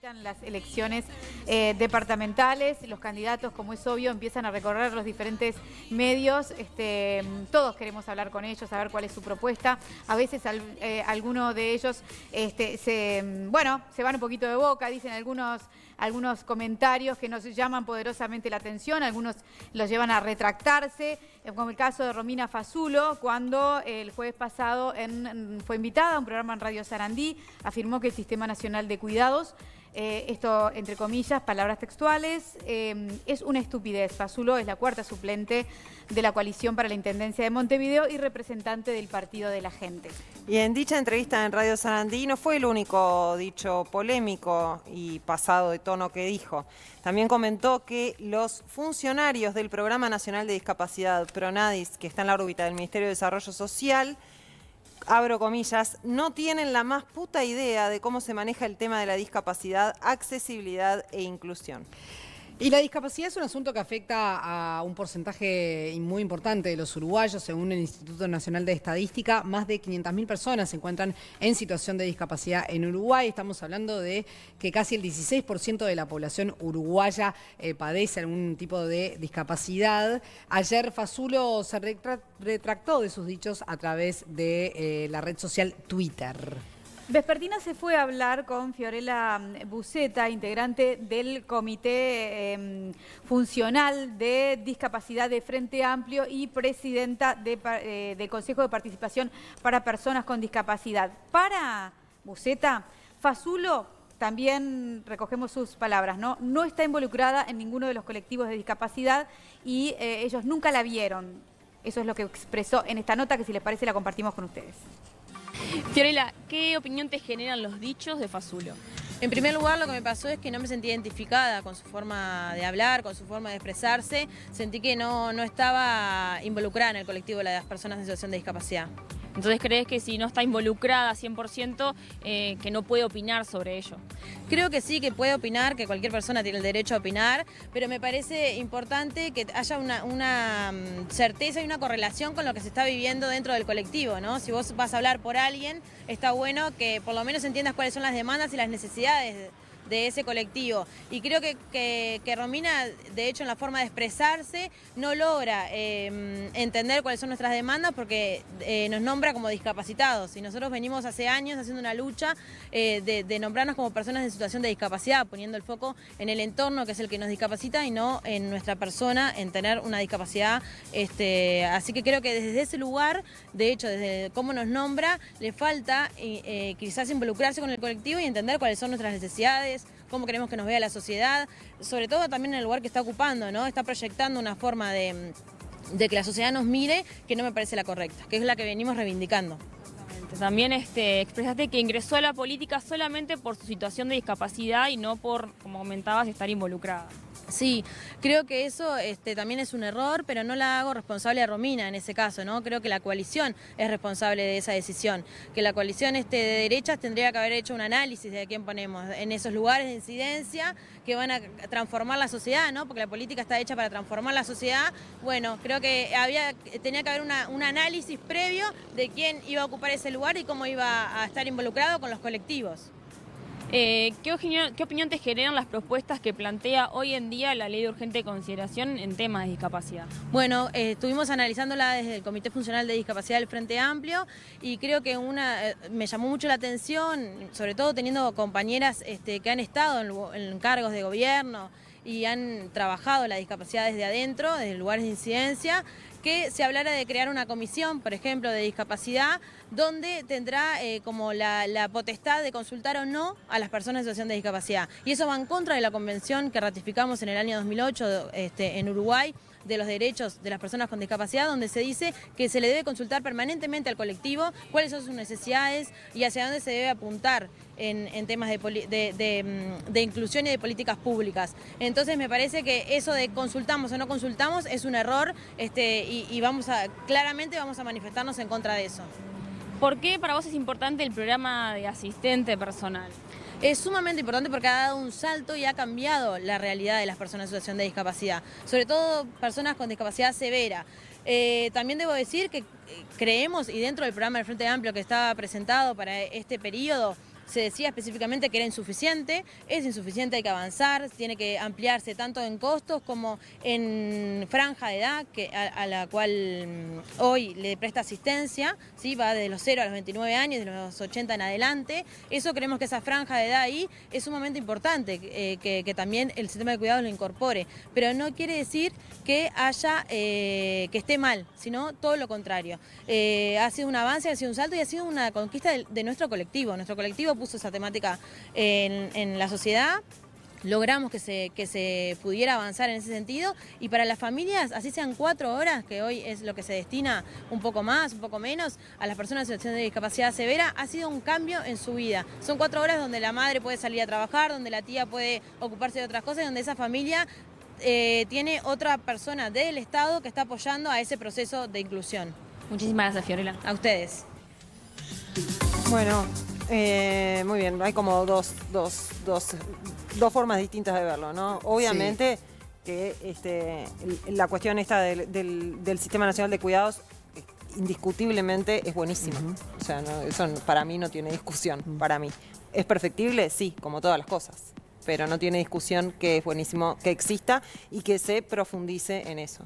agitan las elecciones departamentales. Los candidatos, como es obvio, empiezan a recorrer los diferentes medios. Todos queremos hablar con ellos, saber cuál es su propuesta. A veces algunos de ellos se van un poquito de boca, dicen algunos comentarios que nos llaman poderosamente la atención, algunos los llevan a retractarse, como el caso de Romina Fazulo, cuando el jueves pasado fue invitada a un programa en Radio Sarandí, afirmó que el Sistema Nacional de Cuidados, esto entre comillas, palabras textuales, es una estupidez. Fazulo es la cuarta suplente de la coalición para la Intendencia de Montevideo y representante del Partido de la Gente. Y en dicha entrevista en Radio Sarandí no fue el único dicho polémico y pasado de tono que dijo. También comentó que los funcionarios del Programa Nacional de Discapacidad, PRONADIS, que está en la órbita del Ministerio de Desarrollo Social, abro comillas, no tienen la más puta idea de cómo se maneja el tema de la discapacidad, accesibilidad e inclusión. Y la discapacidad es un asunto que afecta a un porcentaje muy importante de los uruguayos. Según el Instituto Nacional de Estadística, más de 500.000 personas se encuentran en situación de discapacidad en Uruguay. Estamos hablando de que casi el 16% de la población uruguaya padece algún tipo de discapacidad. Ayer Fazulo se retractó de sus dichos a través de la red social Twitter. Vespertina se fue a hablar con Fiorella Buceta, integrante del Comité Funcional de Discapacidad de Frente Amplio y presidenta del Consejo de Participación para Personas con Discapacidad. Para Buceta, Fazulo, también recogemos sus palabras, no está involucrada en ninguno de los colectivos de discapacidad y ellos nunca la vieron. Eso es lo que expresó en esta nota, que si les parece la compartimos con ustedes. Fiorella, ¿qué opinión te generan los dichos de Fazulo? En primer lugar, lo que me pasó es que no me sentí identificada con su forma de hablar, con su forma de expresarse. Sentí que no estaba involucrada en el colectivo de las personas en situación de discapacidad. Entonces, ¿crees que si no está involucrada 100%, que no puede opinar sobre ello? Creo que sí, que puede opinar, que cualquier persona tiene el derecho a opinar, pero me parece importante que haya una certeza y una correlación con lo que se está viviendo dentro del colectivo, ¿no? Si vos vas a hablar por alguien, está bueno que por lo menos entiendas cuáles son las demandas y las necesidades de ese colectivo. Y creo que Romina, de hecho, en la forma de expresarse, no logra entender cuáles son nuestras demandas porque nos nombra como discapacitados. Y nosotros venimos hace años haciendo una lucha de nombrarnos como personas en situación de discapacidad, poniendo el foco en el entorno, que es el que nos discapacita, y no en nuestra persona, en tener una discapacidad. Así que creo que desde ese lugar, de hecho, desde cómo nos nombra, le falta quizás involucrarse con el colectivo y entender cuáles son nuestras necesidades, cómo queremos que nos vea la sociedad, sobre todo también en el lugar que está ocupando, ¿no? Está proyectando una forma de que la sociedad nos mire que no me parece la correcta, que es la que venimos reivindicando. También expresaste que ingresó a la política solamente por su situación de discapacidad y no por, como comentabas, estar involucrada. Sí, creo que eso también es un error, pero no la hago responsable a Romina en ese caso, ¿no? Creo que la coalición es responsable de esa decisión, que la coalición de derechas tendría que haber hecho un análisis de a quién ponemos en esos lugares de incidencia que van a transformar la sociedad, ¿no? Porque la política está hecha para transformar la sociedad. Bueno, creo que tenía que haber un análisis previo de quién iba a ocupar ese lugar y cómo iba a estar involucrado con los colectivos. ¿Qué opinión te generan las propuestas que plantea hoy en día la Ley de Urgente Consideración en temas de discapacidad? Bueno, estuvimos analizándola desde el Comité Funcional de Discapacidad del Frente Amplio y creo que me llamó mucho la atención, sobre todo teniendo compañeras que han estado en cargos de gobierno y han trabajado la discapacidad desde adentro, desde lugares de incidencia, que se hablara de crear una comisión, por ejemplo, de discapacidad, donde tendrá como la potestad de consultar o no a las personas en situación de discapacidad. Y eso va en contra de la convención que ratificamos en el año 2008 en Uruguay, de los derechos de las personas con discapacidad, donde se dice que se le debe consultar permanentemente al colectivo cuáles son sus necesidades y hacia dónde se debe apuntar en temas de inclusión y de políticas públicas. Entonces me parece que eso de consultamos o no consultamos es un error y claramente vamos a manifestarnos en contra de eso. ¿Por qué para vos es importante el programa de asistente personal? Es sumamente importante porque ha dado un salto y ha cambiado la realidad de las personas en situación de discapacidad, sobre todo personas con discapacidad severa. También debo decir que creemos, y dentro del programa del Frente Amplio que estaba presentado para este periodo, se decía específicamente que era insuficiente, es insuficiente, hay que avanzar, tiene que ampliarse tanto en costos como en franja de edad a la cual hoy le presta asistencia, ¿sí? Va desde los 0 a los 29 años, de los 80 en adelante. Eso creemos que esa franja de edad ahí es sumamente importante, que también el sistema de cuidados lo incorpore, pero no quiere decir que haya, que esté mal, sino todo lo contrario. Ha sido un avance, ha sido un salto y ha sido una conquista de nuestro colectivo. Nuestro colectivo puso esa temática en la sociedad. Logramos que se pudiera avanzar en ese sentido, y para las familias, así sean 4 horas, que hoy es lo que se destina, un poco más, un poco menos, a las personas en situación de discapacidad severa, ha sido un cambio en su vida. Son 4 horas donde la madre puede salir a trabajar, donde la tía puede ocuparse de otras cosas, donde esa familia tiene otra persona del Estado que está apoyando a ese proceso de inclusión. Muchísimas gracias, Fiorella. A ustedes. Bueno, muy bien, hay como dos formas distintas de verlo, ¿no? Obviamente que la cuestión esta del Sistema Nacional de Cuidados indiscutiblemente es buenísima. O sea, eso para mí no tiene discusión, para mí. ¿Es perfectible? Sí, como todas las cosas. Pero no tiene discusión que es buenísimo que exista y que se profundice en eso.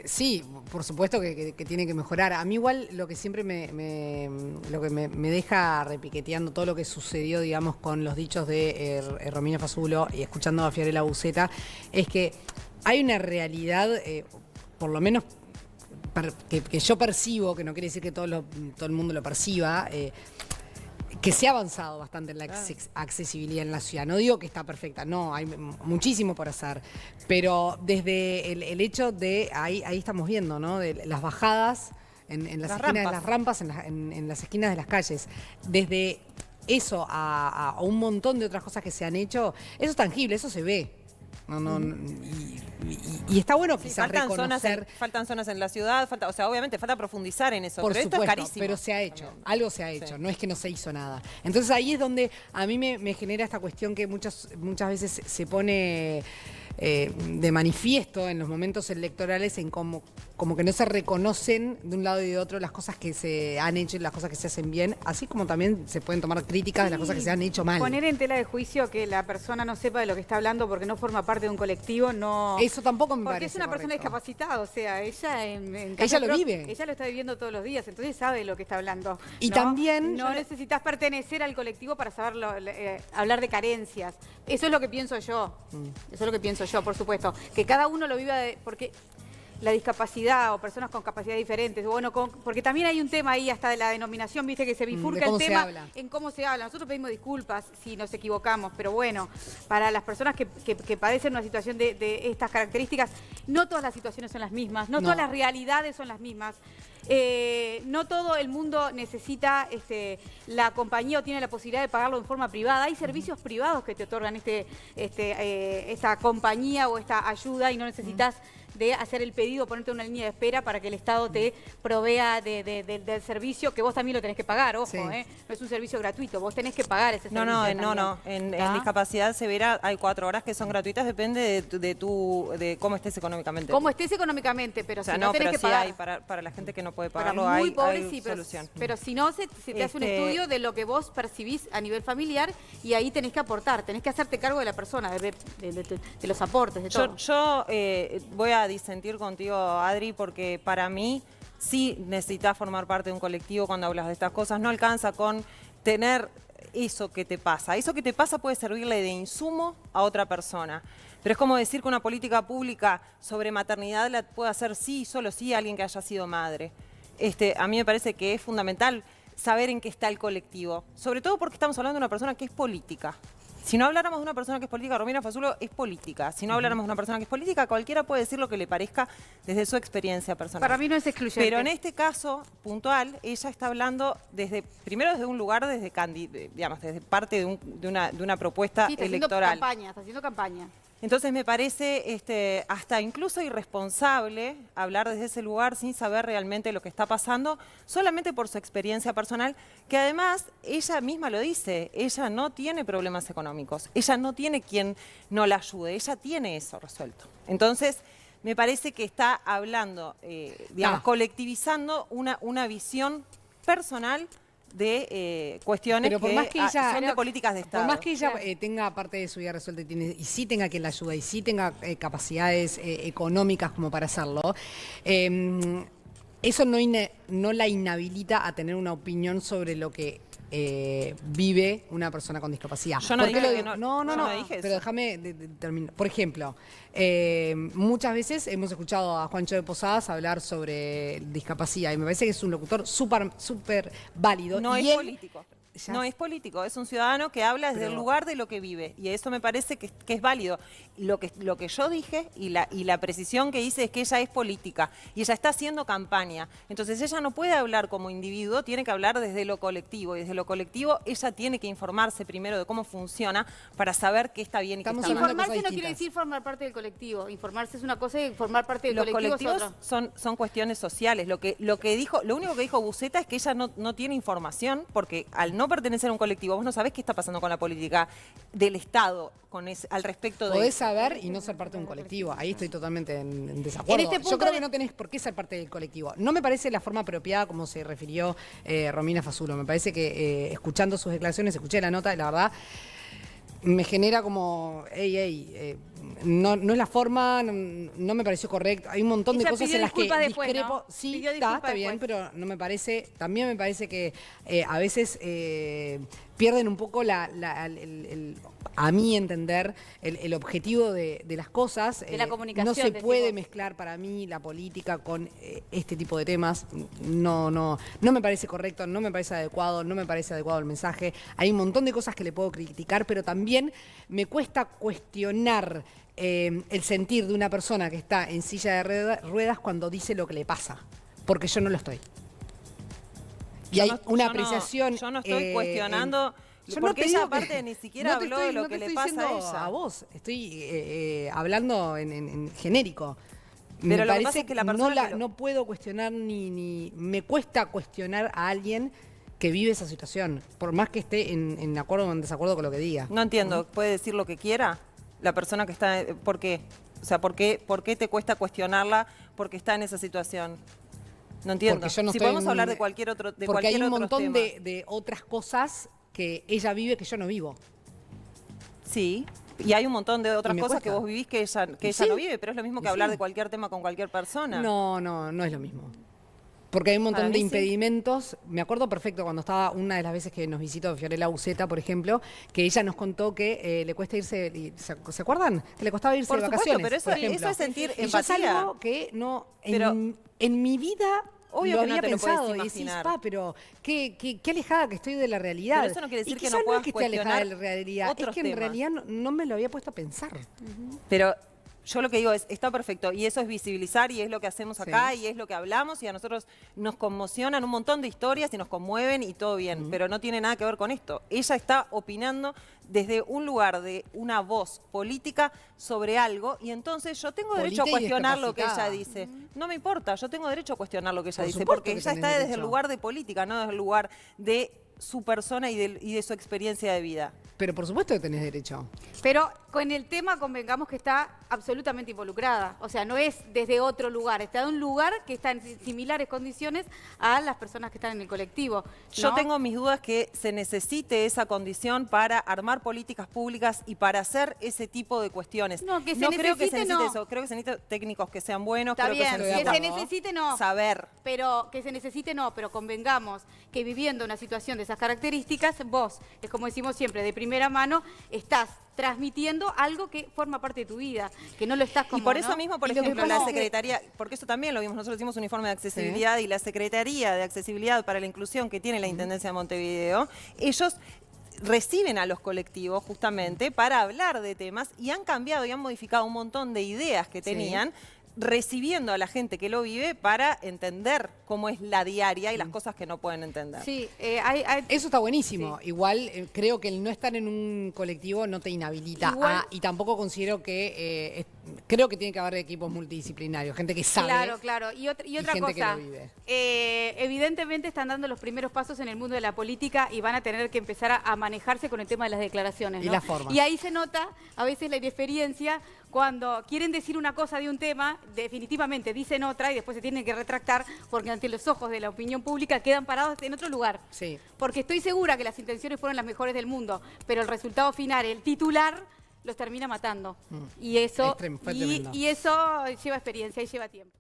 Sí, por supuesto que tiene que mejorar. A mí igual lo que siempre me deja repiqueteando todo lo que sucedió, digamos, con los dichos de Romina Fazulo y escuchando a Fiorella Buceta, es que hay una realidad, por lo menos que yo percibo, que no quiere decir que todo el mundo lo perciba, que se ha avanzado bastante en la accesibilidad en la ciudad. No digo que está perfecta, no, hay muchísimo por hacer, pero desde el hecho de, ahí estamos viendo, ¿no? De las bajadas en las esquinas de las rampas, en las esquinas de las calles, desde eso a un montón de otras cosas que se han hecho, eso es tangible, eso se ve. Y está bueno quizás reconocer... Faltan zonas en la ciudad, o sea, obviamente falta profundizar en eso, por pero supuesto, esto es carísimo. pero se ha hecho, también. algo se ha hecho, Sí. no es que no se hizo nada. Entonces ahí es donde a mí me genera esta cuestión que muchas veces se pone de manifiesto en los momentos electorales, en como que no se reconocen de un lado y de otro las cosas que se han hecho y las cosas que se hacen bien, así como también se pueden tomar críticas de las cosas que se han hecho mal. Poner en tela de juicio que la persona no sepa de lo que está hablando porque no forma parte de un colectivo, no... Eso tampoco me Porque parece es una persona correcto. discapacitada, o sea, ella Ella lo vive. Ella lo está viviendo todos los días, entonces sabe de lo que está hablando. Y ¿no? también... No necesitas pertenecer al colectivo para saber hablar de carencias. Eso es lo que pienso yo. Eso es lo que pienso yo, por supuesto. Que cada uno lo viva porque la discapacidad o personas con capacidades diferentes, bueno, porque también hay un tema ahí hasta de la denominación, viste, que se bifurca el tema en cómo se habla. Nosotros pedimos disculpas si nos equivocamos, pero bueno, para las personas que padecen una situación de estas características, no todas las situaciones son las mismas, no todas las realidades son las mismas. No todo el mundo necesita la compañía o tiene la posibilidad de pagarlo en forma privada. Hay servicios privados que te otorgan esta compañía o esta ayuda y no necesitas de hacer el pedido, ponerte una línea de espera para que el Estado te provea del servicio, que vos también lo tenés que pagar, ojo, Sí. no es un servicio gratuito, vos tenés que pagar ese servicio. No. En discapacidad severa hay 4 horas que son gratuitas, depende de cómo estés económicamente. Como estés económicamente, pero O sea, si no tenés pero que sí pagar. hay para la gente que no puede Para pagarlo, muy hay pobres, sí, solución. pero si no, se te hace un estudio de lo que vos percibís a nivel familiar y ahí tenés que aportar, tenés que hacerte cargo de la persona, de los aportes, de todo. Yo voy a disentir contigo, Adri, porque para mí sí necesitas formar parte de un colectivo cuando hablas de estas cosas. No alcanza con tener eso que te pasa. Eso que te pasa puede servirle de insumo a otra persona. Pero es como decir que una política pública sobre maternidad la puede hacer sí, solo sí, alguien que haya sido madre. A mí me parece que es fundamental saber en qué está el colectivo. Sobre todo porque estamos hablando de una persona que es política. Si no habláramos de una persona que es política, Romina Fazulo es política. Si no habláramos de una persona que es política, cualquiera puede decir lo que le parezca desde su experiencia personal. Para mí no es excluyente. Pero en este caso puntual, ella está hablando primero desde un lugar, desde parte de una propuesta Sí, está electoral. Está haciendo campaña. Entonces me parece hasta incluso irresponsable hablar desde ese lugar sin saber realmente lo que está pasando, solamente por su experiencia personal, que además ella misma lo dice, ella no tiene problemas económicos, ella no tiene quien no la ayude, ella tiene eso resuelto. Entonces me parece que está hablando, colectivizando una visión personal de cuestiones Pero por más que ella, son de políticas de Estado. Por más que ella tenga parte de su vida resuelta y sí tenga quien la ayuda y sí tenga capacidades económicas como para hacerlo, eso no la inhabilita a tener una opinión sobre lo que vive una persona con discapacidad. Yo no ¿Por qué dije lo que digo? No, dije eso. pero déjame terminar. Por ejemplo, muchas veces hemos escuchado a Juancho de Posadas hablar sobre discapacidad y me parece que es un locutor súper válido. No y es él, político. Ya No es político, es un ciudadano que habla desde el lugar de lo que vive y eso me parece que es válido. Lo que yo dije y la precisión que hice es que ella es política y ella está haciendo campaña. Entonces ella no puede hablar como individuo, tiene que hablar desde lo colectivo y desde lo colectivo ella tiene que informarse primero de cómo funciona para saber qué está bien y qué Estamos está mal. hablando de Informarse cosas no quiere distintas. decir formar parte del colectivo. Informarse es una cosa y formar parte del Los colectivo es colectivos otra. son cuestiones sociales. Lo único que dijo Buceta es que ella no tiene información porque al no pertenecer a un colectivo, vos no sabés qué está pasando con la política del Estado al respecto de Podés eso. saber y no ser parte de un colectivo. Ahí estoy totalmente en desacuerdo. En este punto Yo creo de- que no tenés por qué ser parte del colectivo. No me parece la forma apropiada como se refirió Romina Fazulo. Me parece que escuchando sus declaraciones, escuché la nota y la verdad me genera como, no es la forma, no me pareció correcto. Hay un montón de Ella cosas pidió en las que disculpas después, discrepo. ¿no? Sí, Pidió está disculpas bien, después. pero no me parece, también me parece que a veces pierden un poco a mi entender, el objetivo de las cosas. De la comunicación, No se decís puede vos. mezclar para mí la política con este tipo de temas. No me parece correcto, no me parece adecuado, no me parece adecuado el mensaje. Hay un montón de cosas que le puedo criticar, pero también me cuesta cuestionar el sentir de una persona que está en silla de ruedas cuando dice lo que le pasa, porque yo no lo estoy. Y hay una apreciación. Yo no estoy cuestionando. Yo Porque te ella digo que- aparte ni siquiera no te habló estoy- de lo no que te le estoy pasa a diciendo ella. a vos, estoy hablando en genérico. Pero Me lo que parece pasa es que la no, persona no puedo cuestionar ni me cuesta cuestionar a alguien que vive esa situación, por más que esté en acuerdo o en desacuerdo con lo que diga. No entiendo, ¿puede decir lo que quiera? La persona que está, ¿por qué? O sea, ¿por qué te cuesta cuestionarla porque está en esa situación? No entiendo. Porque yo no Si estoy podemos en- hablar de cualquier otro de porque hay cualquier un otro montón tema. de otras cosas que ella vive que yo no vivo. Sí, y hay un montón de otras me cosas que cuesta. vos vivís que ella Sí. no vive, pero es lo mismo que Y hablar sí. de cualquier tema con cualquier persona. No es lo mismo. Porque hay un montón Para de mí sí. impedimentos. Me acuerdo perfecto cuando estaba una de las veces que nos visitó Fiorella Buceta, por ejemplo, que ella nos contó que le cuesta irse, ¿se acuerdan? Que le costaba irse Por de supuesto, vacaciones, pero eso- por ejemplo. eso es sentir Y yo es empatía. algo que no, Pero- en mi vida Obvio lo que no había te lo podés pensado y decís, imaginar. pero qué alejada que estoy de la realidad. Pero eso no quiere decir Y que quizá no es puedas que esté alejada de la cuestionar realidad, es otros que en temas. realidad no me lo había puesto a pensar. Pero yo lo que digo es, está perfecto, y eso es visibilizar, y es lo que hacemos acá, y es lo que hablamos, y a nosotros nos conmocionan un montón de historias, y nos conmueven, y todo bien, pero no tiene nada que ver con esto. Ella está opinando desde un lugar de una voz política sobre algo, y entonces yo tengo derecho a Política y cuestionar lo que ella discapacitada. dice. No me importa, yo tengo derecho a cuestionar lo que ella Por dice, supuesto porque que ella tenés está desde el derecho. lugar de política, no desde el lugar de su persona y de su experiencia de vida. Pero por supuesto que tenés derecho. Pero con el tema convengamos que está absolutamente involucrada. O sea, no es desde otro lugar, está de un lugar que está en similares condiciones a las personas que están en el colectivo. Yo ¿no? tengo mis dudas que se necesite esa condición para armar políticas públicas y para hacer ese tipo de cuestiones. No, que se creo que se necesite, necesite no. eso. Creo que se necesitan técnicos que sean buenos. Está creo bien, que que se se necesita necesite no. saber. Pero que se necesite no, pero convengamos que viviendo una situación de esas características, vos, es como decimos siempre, de primera mano, estás transmitiendo algo que forma parte de tu vida, que no lo estás como, Y por eso ¿no? mismo, por Y lo que ejemplo, la pasa es que- Secretaría, porque eso también lo vimos, nosotros hicimos un informe de accesibilidad y la Secretaría de Accesibilidad para la Inclusión que tiene la Intendencia de Montevideo, ellos reciben a los colectivos justamente para hablar de temas y han cambiado y han modificado un montón de ideas que Sí. tenían, recibiendo a la gente que lo vive para entender cómo es la diaria y las cosas que no pueden entender. Sí, Eso está buenísimo. Igual creo que el no estar en un colectivo no te inhabilita. Igual- Y tampoco considero que... creo que tiene que haber equipos multidisciplinarios, gente que sabe. Claro, claro. Y otra gente que cosa, lo vive. evidentemente están dando los primeros pasos en el mundo de la política y van a tener que empezar a manejarse con el tema de las declaraciones, Y ¿no? las formas. Y ahí se nota a veces la inexperiencia cuando quieren decir una cosa de un tema, definitivamente dicen otra y después se tienen que retractar porque ante los ojos de la opinión pública quedan parados en otro lugar. Sí. Porque estoy segura que las intenciones fueron las mejores del mundo, pero el resultado final, el titular, los termina matando. Y eso, Fue tremendo. y eso lleva experiencia y lleva tiempo.